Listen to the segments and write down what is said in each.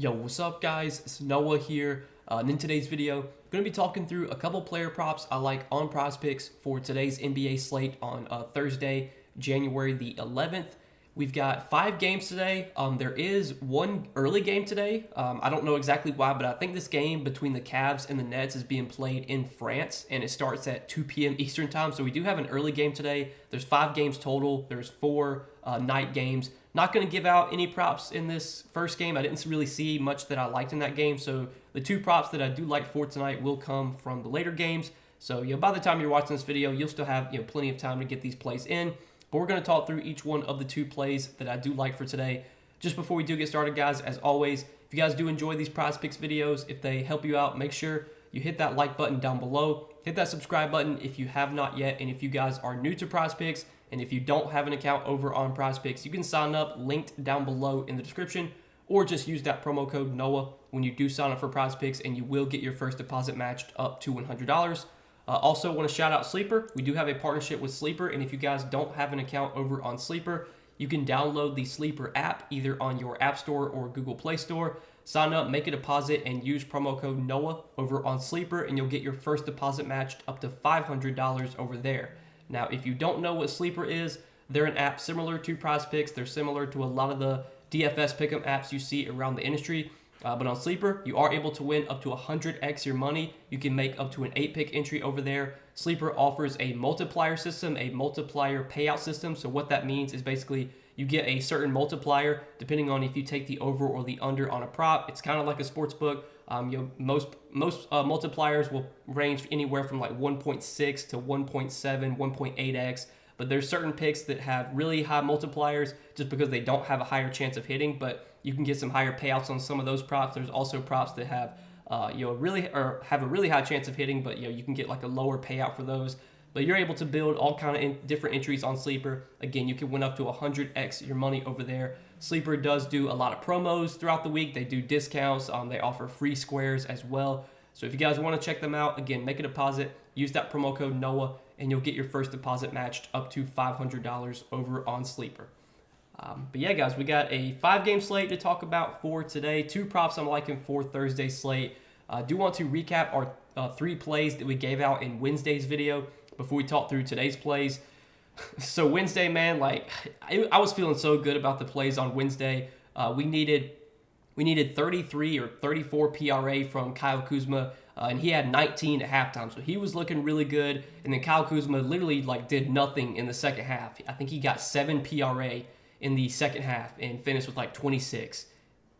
Yo, what's up guys? It's Noah here, and in today's video, I'm going to be talking through a couple player props I like on Prizepicks for today's NBA slate on Thursday, January the 11th. We've got 5 games today. There is one early game today. I don't know exactly why, but I think this game between the Cavs and the Nets is being played in France, and it starts at 2 p.m. Eastern time. So we do have an early game today. There's 5 games total. There's 4 night games. Not going to give out any props in this first game. I didn't really see much that I liked in that game. So the 2 props that I do like for tonight will come from the later games. So by the time you're watching this video, you'll still have plenty of time to get these plays in. But we're going to talk through each one of the 2 plays that I do like for today. Just before we do get started, guys, as always, if you guys do enjoy these Prizepicks videos, if they help you out, make sure you hit that like button down below. Hit that subscribe button if you have not yet. And if you guys are new to Prizepicks, and if you don't have an account over on Prizepicks, you can sign up, linked down below in the description, or just use that promo code NOAH when you do sign up for Prizepicks, and you will get your first deposit matched up to $100. Also want to shout out Sleeper. We do have a partnership with Sleeper, and if you guys don't have an account over on Sleeper, you can download the Sleeper app either on your App Store or Google Play Store. Sign up, make a deposit, and use promo code NOAH over on Sleeper, and you'll get your first deposit matched up to $500 over there. Now, if you don't know what Sleeper is, they're an app similar to Prizepicks. They're similar to a lot of the DFS pick'em apps you see around the industry. But on Sleeper, you are able to win up to 100x your money. You can make up to an 8-pick entry over there. Sleeper offers a multiplier system, a multiplier payout system. So what that means is basically you get a certain multiplier depending on if you take the over or the under on a prop. It's kind of like a sports book. Most multipliers will range anywhere from like 1.6 to 1.7, 1.8x. But there's certain picks that have really high multipliers just because they don't have a higher chance of hitting. But you can get some higher payouts on some of those props. There's also props that have have a really high chance of hitting, but you can get like a lower payout for those. But you're able to build all kind of different entries on Sleeper. Again, you can win up to 100x your money over there. Sleeper does do a lot of promos throughout the week. They do discounts. They offer free squares as well. So if you guys want to check them out, again, make a deposit. Use that promo code NOAH, and you'll get your first deposit matched up to $500 over on Sleeper. But yeah, guys, we got a 5-game slate to talk about for today. 2 props I'm liking for Thursday's slate. I do want to recap our 3 plays that we gave out in Wednesday's video before we talk through today's plays. So Wednesday, man, I was feeling so good about the plays on Wednesday. We needed 33 or 34 PRA from Kyle Kuzma, and he had 19 at halftime, so he was looking really good. And then Kyle Kuzma literally did nothing in the second half. I think he got 7 PRA in the second half and finished with 26.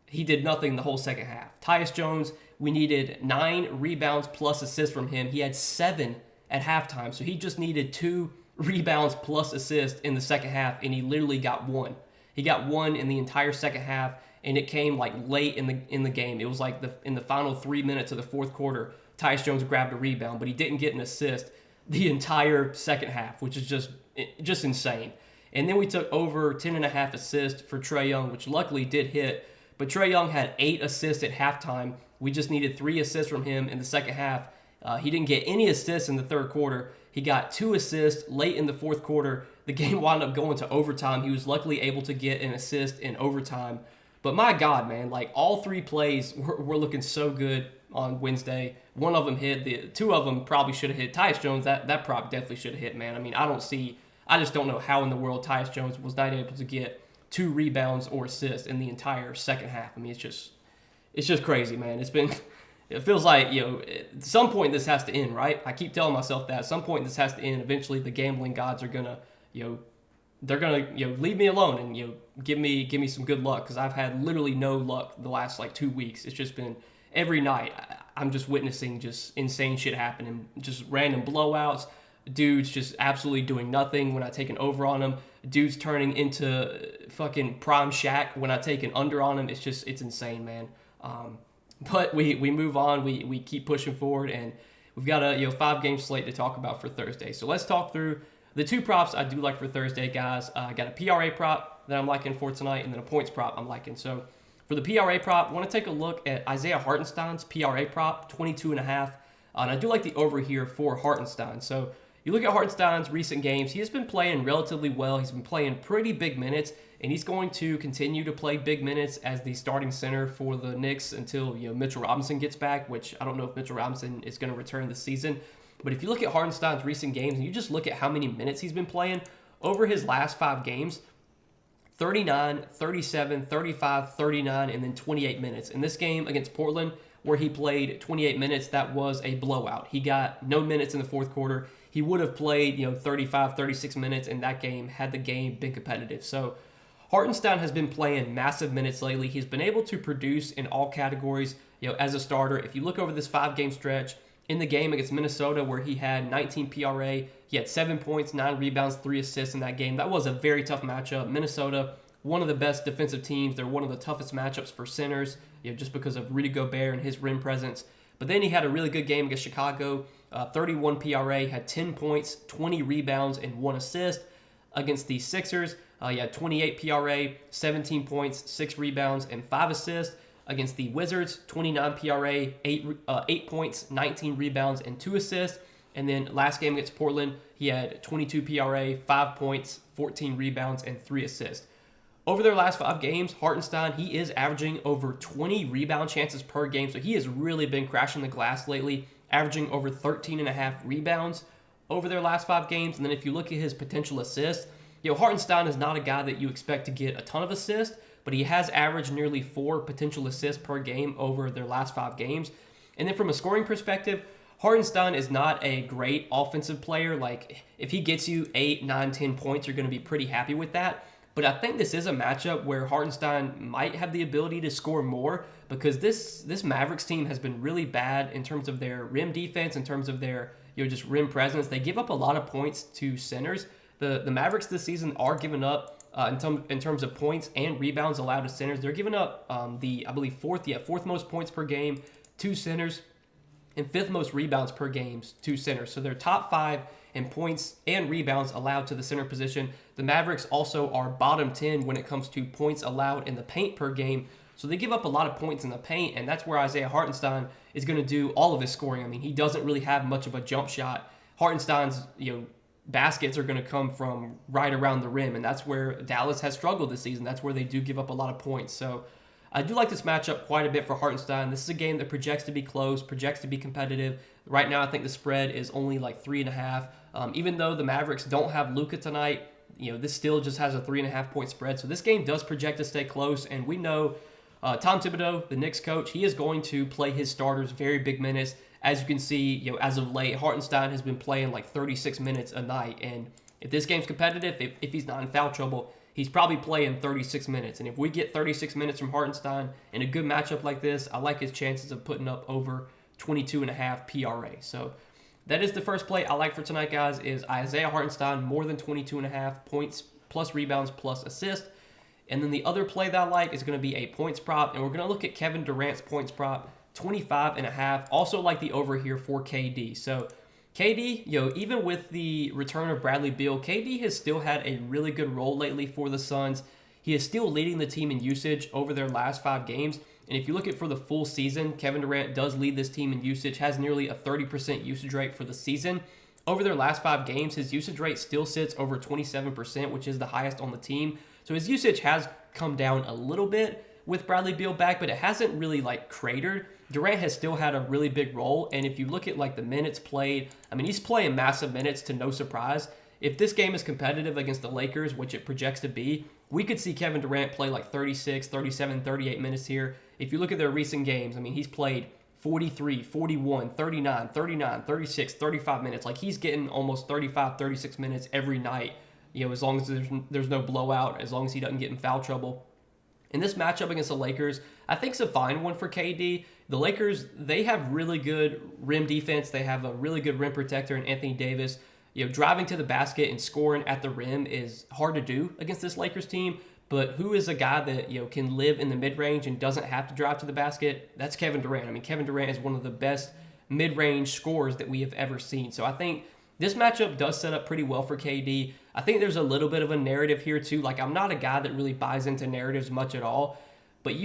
He did nothing the whole second half. Tyus Jones, we needed 9 rebounds plus assists from him. He had 7 at halftime, so he just needed 2 rebounds plus assists in the second half, and he literally got 1. He got 1 in the entire second half, and it came late in the game. It was in the final 3 minutes of the fourth quarter, Tyus Jones grabbed a rebound, but he didn't get an assist the entire second half, which is just insane. And then we took over 10.5 assists for Trae Young, which luckily did hit. But Trae Young had 8 assists at halftime. We just needed 3 assists from him in the second half. He didn't get any assists in the third quarter. He got 2 assists late in the fourth quarter. The game wound up going to overtime. He was luckily able to get an assist in overtime. But my God, man, all 3 plays were looking so good on Wednesday. One of them hit. The 2 of them probably should have hit. Tyus Jones, that prop definitely should have hit, man. I mean, I just don't know how in the world Tyus Jones was not able to get 2 rebounds or assists in the entire second half. I mean, it's just crazy, man. It feels like, at some point this has to end, right? I keep telling myself that at some point this has to end. Eventually the gambling gods are gonna, they're gonna, leave me alone and, give me some good luck, because I've had literally no luck the last 2 weeks. It's just been every night I'm just witnessing just insane shit happening, just random blowouts. Dudes just absolutely doing nothing when I take an over on them. Dudes turning into fucking prime Shaq when I take an under on them. It's insane, man. But we move on. We keep pushing forward, and we've got a 5-game slate to talk about for Thursday. So let's talk through the 2 props I do like for Thursday, guys. I got a PRA prop that I'm liking for tonight, and then a points prop I'm liking. So for the PRA prop, I want to take a look at Isaiah Hartenstein's PRA prop, 22.5. And I do like the over here for Hartenstein. So You look at Hartenstein's recent games, he has been playing relatively well. He's been playing pretty big minutes, and he's going to continue to play big minutes as the starting center for the Knicks until Mitchell Robinson gets back, which I don't know if Mitchell Robinson is going to return this season. But if you look at Hartenstein's recent games and you just look at how many minutes he's been playing over his last 5 games, 39, 37, 35, 39, and then 28 minutes. In this game against Portland, where he played 28 minutes, that was a blowout. He got no minutes in the fourth quarter. He would have played 35, 36 minutes in that game had the game been competitive. So Hartenstein has been playing massive minutes lately. He's been able to produce in all categories as a starter. If you look over this 5-game stretch, in the game against Minnesota where he had 19 PRA, he had 7 points, 9 rebounds, 3 assists in that game. That was a very tough matchup. Minnesota, one of the best defensive teams. They're one of the toughest matchups for centers, just because of Rudy Gobert and his rim presence. But then he had a really good game against Chicago, 31 PRA, had 10 points, 20 rebounds, and 1 assist. Against the Sixers, he had 28 PRA, 17 points, 6 rebounds, and 5 assists. Against the Wizards, 29 PRA, 8 points, 19 rebounds, and 2 assists. And then last game against Portland, he had 22 PRA, 5 points, 14 rebounds, and 3 assists. Over their last 5 games, Hartenstein, he is averaging over 20 rebound chances per game. So he has really been crashing the glass lately, averaging over 13.5 rebounds over their last 5 games. And then if you look at his potential assists, Hartenstein is not a guy that you expect to get a ton of assists, but he has averaged nearly 4 potential assists per game over their last 5 games. And then from a scoring perspective, Hartenstein is not a great offensive player. Like, if he gets you 8, 9, 10 points, you're going to be pretty happy with that. But I think this is a matchup where Hartenstein might have the ability to score more, because this Mavericks team has been really bad in terms of their rim defense, in terms of their just rim presence. They give up a lot of points to centers. The Mavericks this season are giving up in terms of points and rebounds allowed to centers. They're giving up fourth most points per game to centers, and 5th most rebounds per game to centers. So they're top 5 in points and rebounds allowed to the center position. The Mavericks also are bottom 10 when it comes to points allowed in the paint per game. So they give up a lot of points in the paint, and that's where Isaiah Hartenstein is going to do all of his scoring. I mean, he doesn't really have much of a jump shot. Hartenstein's, baskets are going to come from right around the rim, and that's where Dallas has struggled this season. That's where they do give up a lot of points. So I do like this matchup quite a bit for Hartenstein. This is a game that projects to be close, projects to be competitive. Right now, I think the spread is only like 3.5. Even though the Mavericks don't have Luka tonight, this still just has a 3.5 point spread. So this game does project to stay close, and we know Tom Thibodeau, the Knicks coach, he is going to play his starters very big minutes. As you can see, as of late, Hartenstein has been playing like 36 minutes a night. And if this game's competitive, if he's not in foul trouble, he's probably playing 36 minutes. And if we get 36 minutes from Hartenstein in a good matchup like this, I like his chances of putting up over 22.5 PRA. So that is the first play I like for tonight, guys, is Isaiah Hartenstein more than 22.5 points plus rebounds plus assist. And then the other play that I like is going to be a points prop. And we're going to look at Kevin Durant's points prop, 25.5. Also like the over here for KD. So KD, even with the return of Bradley Beal, KD has still had a really good role lately for the Suns. He is still leading the team in usage over their last 5 games. And if you look at for the full season, Kevin Durant does lead this team in usage, has nearly a 30% usage rate for the season. Over their last 5 games, his usage rate still sits over 27%, which is the highest on the team. So his usage has come down a little bit with Bradley Beal back, but it hasn't really cratered. Durant has still had a really big role, and if you look at the minutes played, I mean, he's playing massive minutes to no surprise. If this game is competitive against the Lakers, which it projects to be, we could see Kevin Durant play 36, 37, 38 minutes here. If you look at their recent games, I mean, he's played 43, 41, 39, 39, 36, 35 minutes. He's getting almost 35, 36 minutes every night, as long as there's no blowout, as long as he doesn't get in foul trouble. In this matchup against the Lakers, I think it's a fine one for KD. The Lakers, they have really good rim defense. They have a really good rim protector in Anthony Davis. Driving to the basket and scoring at the rim is hard to do against this Lakers team. But who is a guy that can live in the mid-range and doesn't have to drive to the basket? That's Kevin Durant. I mean, Kevin Durant is one of the best mid-range scorers that we have ever seen. So I think this matchup does set up pretty well for KD. I think there's a little bit of a narrative here too. I'm not a guy that really buys into narratives much at all. But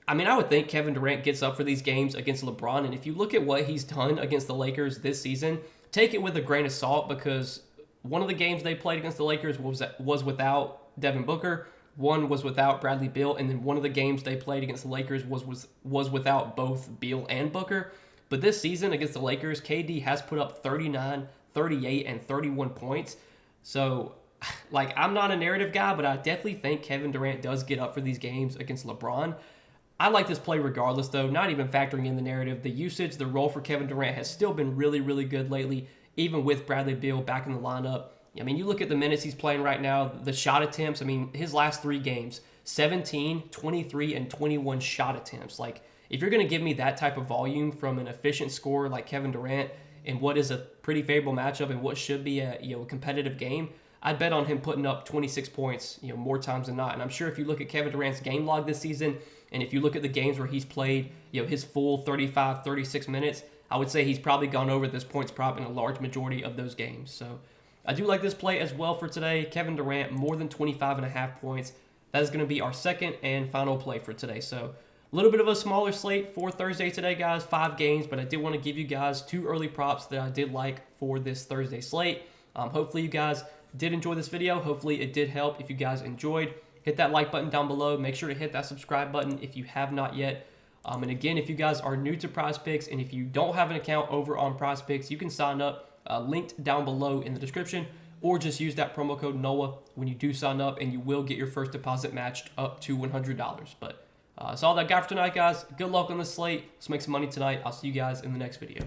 I would think Kevin Durant gets up for these games against LeBron. And if you look at what he's done against the Lakers this season, take it with a grain of salt because one of the games they played against the Lakers was without Devin Booker. One was without Bradley Beal, and then one of the games they played against the Lakers was without both Beal and Booker. But this season against the Lakers, KD has put up 39, 38, and 31 points. So, like, I'm not a narrative guy, but I definitely think Kevin Durant does get up for these games against LeBron. I like this play regardless, though, not even factoring in the narrative. The usage, the role for Kevin Durant has still been really, really good lately, even with Bradley Beal back in the lineup. I mean, you look at the minutes he's playing right now, the shot attempts. I mean, his last 3 games, 17, 23, and 21 shot attempts. Like, if you're going to give me that type of volume from an efficient scorer like Kevin Durant in what is a pretty favorable matchup and what should be a competitive game, I'd bet on him putting up 26 points more times than not. And I'm sure if you look at Kevin Durant's game log this season, and if you look at the games where he's played his full 35, 36 minutes, I would say he's probably gone over this points prop in a large majority of those games. So I do like this play as well for today. Kevin Durant, more than 25.5 points. That is going to be our second and final play for today. So a little bit of a smaller slate for Thursday today, guys. 5 games, but I did want to give you guys 2 early props that I did like for this Thursday slate. Hopefully you guys did enjoy this video. Hopefully it did help. If you guys enjoyed, hit that like button down below. Make sure to hit that subscribe button if you have not yet. And again, if you guys are new to Prizepicks and if you don't have an account over on Prizepicks, you can sign up linked down below in the description, or just use that promo code NOAH when you do sign up, and you will get your first deposit matched up to $100. But that's all that I got for tonight, guys. Good luck on the slate. Let's make some money tonight. I'll see you guys in the next video.